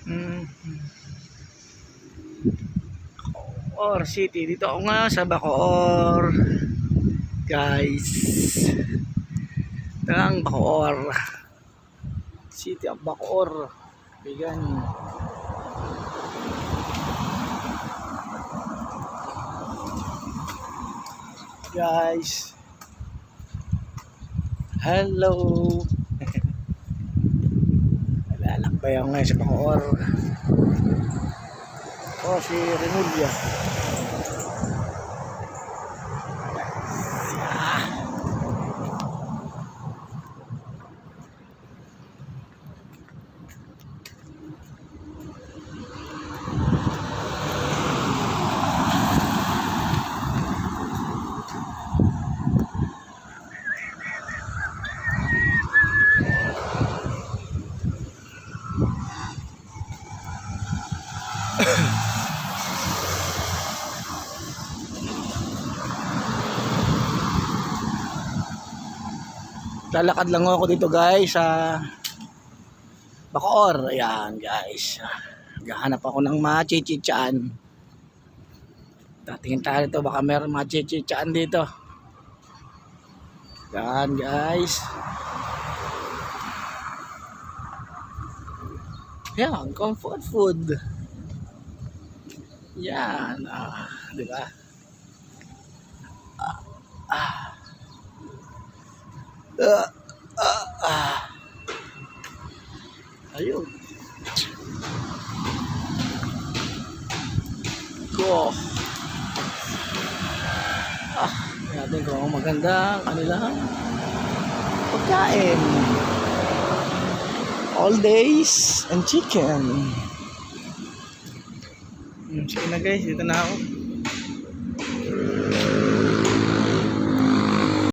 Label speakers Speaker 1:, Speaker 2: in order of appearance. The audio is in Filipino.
Speaker 1: Mm. Bacoor City. Dito ako nga sa Bacoor. Guys. Ito ang Bacoor. City of Bacoor. Bigan. Guys. Hello. Lalakbay ako ngayon sa Bacoor. Oh, si Remulia. Lalakad lang ako dito guys sa Bacoor. Ayan guys. Gahanap ako ng machichichaan. Tatingin tayo dito, baka meron machichichaan dito. Ayan guys. Ayan, comfort food. Yan, di ba? Ayun. Go. Natin kung maganda kanilang pagkain. All days and chicken. Sige na guys, dito na ako.